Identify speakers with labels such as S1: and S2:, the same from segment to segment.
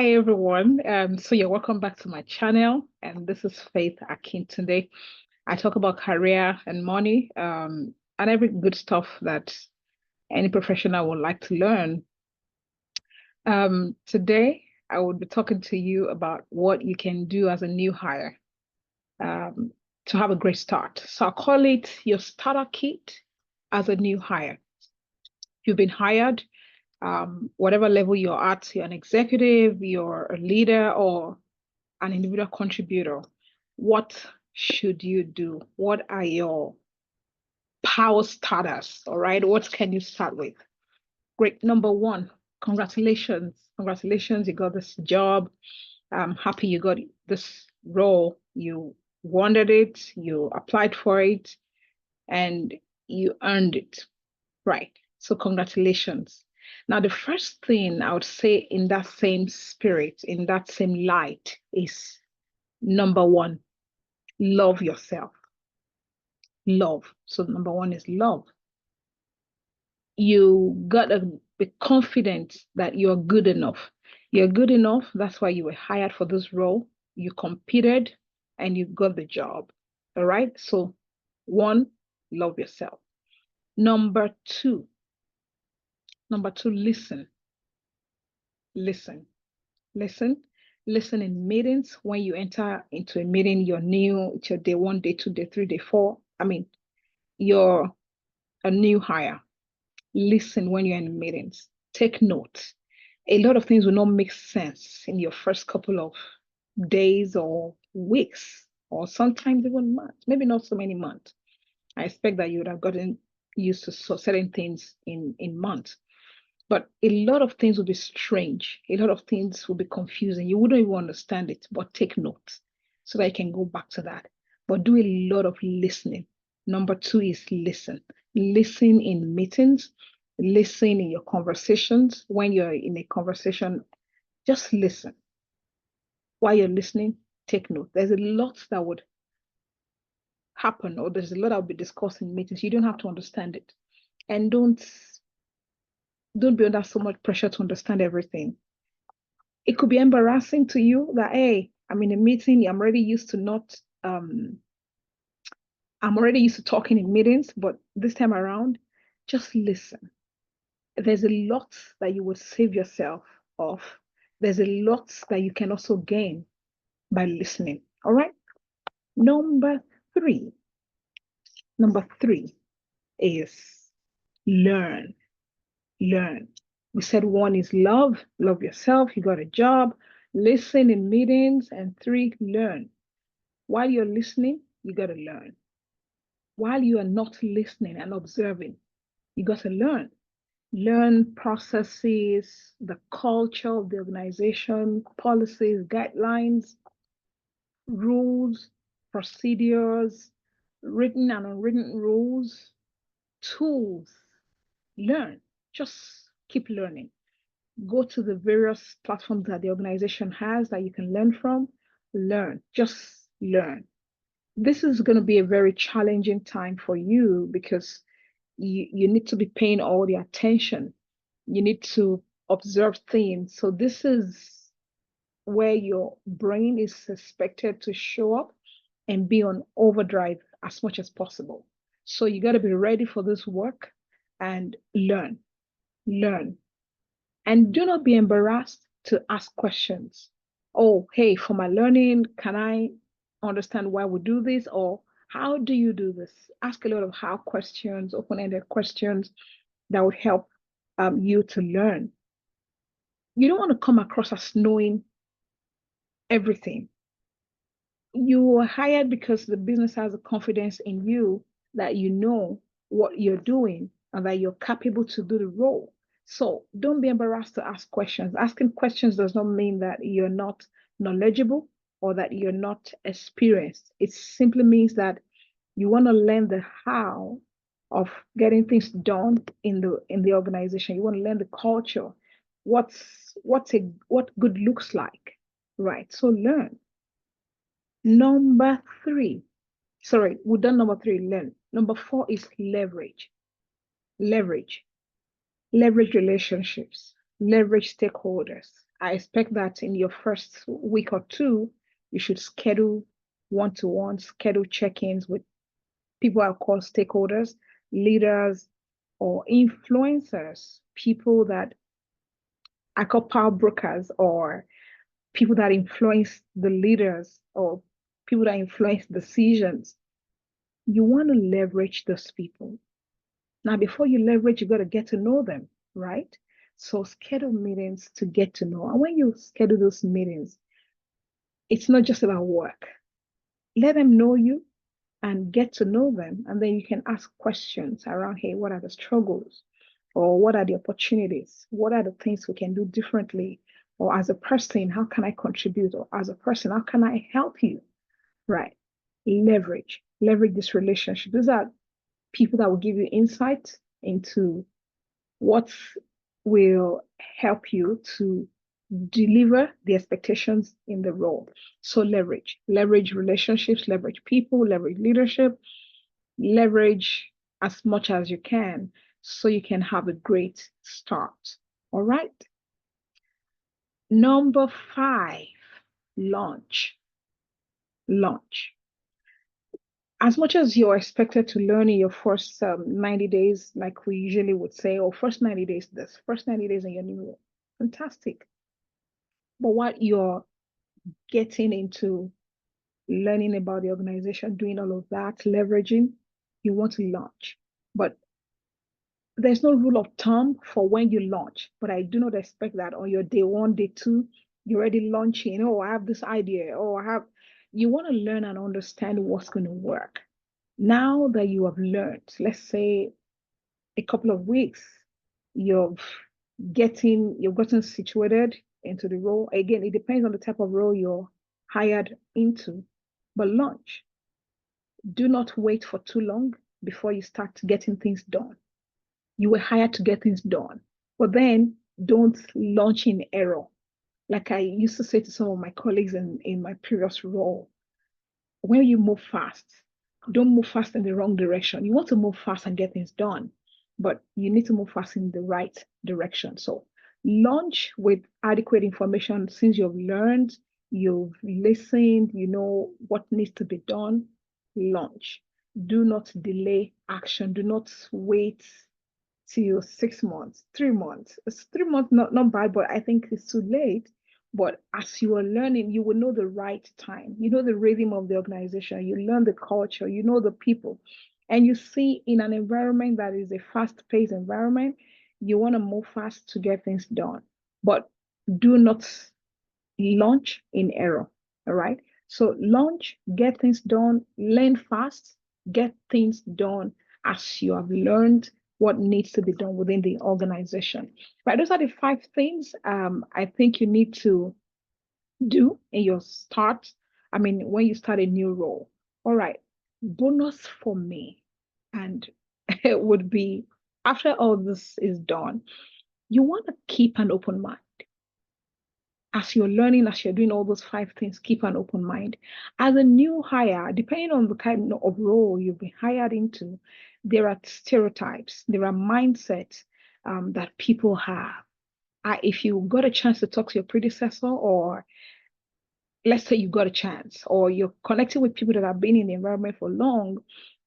S1: Hi everyone. So you're welcome back to my channel, and this is Faith Akintunde. I talk about career and money, and every good stuff that any professional would like to learn. Today I will be talking to you about what you can do as a new hire, um, to have a great start. So I'll call it your starter kit as a new hire. You've been hired, whatever level you're at, you're an executive, you're a leader, or an individual contributor. What should you do? What are your power starters? All right. What can you start with? Great. Number one, congratulations. Congratulations, you got this job. I'm happy you got this role. You wanted it, you applied for it, and you earned it. Right. So, congratulations. Now, the first thing I would say in that same spirit, in that same light, is number one, love yourself. Love. So number one is love. You gotta be confident that you're good enough. You're good enough. That's why you were hired for this role. You competed and you got the job. All right. So one, love yourself. Number two, listen. Listen. Listen. Listen in meetings. When you enter into a meeting, you're new, it's your day one, day two, day three, day four. You're a new hire. Listen when you're in meetings. Take notes. A lot of things will not make sense in your first couple of days or weeks, or sometimes even months, maybe not so many months. I expect that you would have gotten used to certain things in months. But a lot of things will be strange. A lot of things will be confusing. You wouldn't even understand it, but take notes so that you can go back to that. But do a lot of listening. Number two is listen. Listen in meetings, listen in your conversations. When you're in a conversation, just listen. While you're listening, take note. There's a lot that would happen, or there's a lot that will be discussed in meetings. You don't have to understand it. And don't be under so much pressure to understand everything. It could be embarrassing to you that, hey, I'm in a meeting, I'm already used to talking in meetings, but this time around, just listen. There's a lot that you would save yourself of. There's a lot that you can also gain by listening. All right. Number three. Number three is learn. Learn. We said one is love, love yourself, you got a job, listen in meetings, and three, learn. While you're listening, you got to learn. While you are not listening and observing, you got to learn. Learn processes, the culture of the organization, policies, guidelines, rules, procedures, written and unwritten rules, tools. Learn. Just keep learning. Go to the various platforms that the organization has that you can learn from. Learn. Just learn. This is going to be a very challenging time for you because you need to be paying all the attention. You need to observe things. So this is where your brain is expected to show up and be on overdrive as much as possible. So you got to be ready for this work and learn, learn. And do not be embarrassed to ask questions. Oh, hey, for my learning, can I understand why we do this? Or how do you do this? Ask a lot of how questions, open-ended questions that would help you to learn. You don't want to come across as knowing everything. You were hired because the business has a confidence in you that you know what you're doing and that you're capable to do the role. So don't be embarrassed to ask questions. Asking questions does not mean that you're not knowledgeable or that you're not experienced. It simply means that you want to learn the how of getting things done in the organization. You want to learn the culture, what good looks like, right? So learn. Number three, sorry, we've done number three, learn. Number four is leverage. Leverage. Leverage relationships, leverage stakeholders, I expect that in your first week or two, you should schedule one-to-one, schedule check-ins with people I call stakeholders, leaders, or influencers, people that I call power brokers, or people that influence the leaders, or people that influence decisions. You want to leverage those people. Now, before you leverage, you got to get to know them, right? So schedule meetings to get to know. And when you schedule those meetings, it's not just about work. Let them know you and get to know them. And then you can ask questions around, hey, what are the struggles? Or what are the opportunities? What are the things we can do differently? Or as a person, how can I contribute? Or as a person, how can I help you? Right. Leverage this relationship. These are people that will give you insight into what will help you to deliver the expectations in the role. So leverage relationships, leverage people, leverage leadership, leverage as much as you can so you can have a great start. All right. Number 5, launch. Launch. As much as you're expected to learn in your first 90 days, like we usually would say, or first 90 days, this first 90 days in your new role, fantastic. But what you're getting into, learning about the organization, doing all of that, leveraging, you want to launch. But there's no rule of thumb for when you launch, but I do not expect that on your day 1, day 2, you're already launching. Oh, I have this idea. Oh, you want to learn and understand what's going to work. Now that you have learned, let's say a couple of weeks, you've gotten situated into the role. Again, it depends on the type of role you're hired into, but launch. Do not wait for too long before you start getting things done. You were hired to get things done, but then don't launch in error. Like I used to say to some of my colleagues in my previous role, when you move fast, don't move fast in the wrong direction. You want to move fast and get things done, but you need to move fast in the right direction. So launch with adequate information since you've learned, you've listened, you know what needs to be done. Launch. Do not delay action. Do not wait till 6 months, 3 months. It's 3 months, not bad, but I think it's too late. But as you are learning, you will know the right time. You know the rhythm of the organization. You learn the culture. You know the people. And you see in an environment that is a fast-paced environment, you want to move fast to get things done. But do not launch in error. All right. So launch, get things done, learn fast, get things done as you have learned what needs to be done within the organization. Right. Those are the 5 things I think you need to do in your start. I mean, when you start a new role. All right. Bonus for me, and it would be after all this is done, you want to keep an open mind. As you're learning, as you're doing all those 5 things, keep an open mind. As a new hire, depending on the kind of role you've been hired into, there are stereotypes, there are mindsets that people have. If you got a chance to talk to your predecessor, or let's say you got a chance, or you're connecting with people that have been in the environment for long,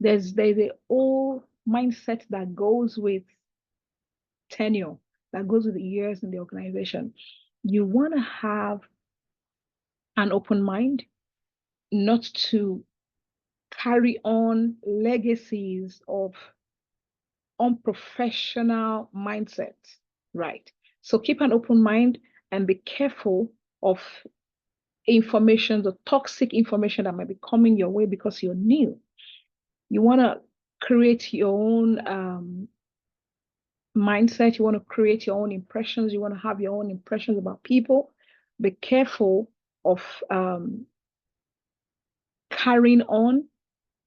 S1: there's a old mindset that goes with tenure, that goes with the years in the organization. You want to have an open mind, not to carry on legacies of unprofessional mindsets, right? So keep an open mind and be careful of information, the toxic information that might be coming your way because you're new. You want to create your own mindset. You want to create your own impressions. You want to have your own impressions about people. Be careful of carrying on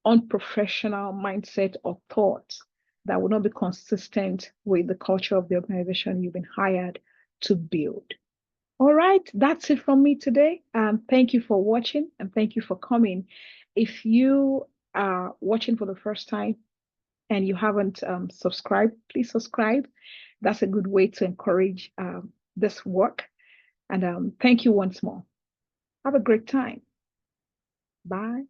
S1: unprofessional mindset or thoughts that will not be consistent with the culture of the organization you've been hired to build. All right, that's it from me today. Thank you for watching and thank you for coming. If you are watching for the first time and you haven't subscribed, please subscribe. That's a good way to encourage this work. And thank you once more. Have a great time. Bye.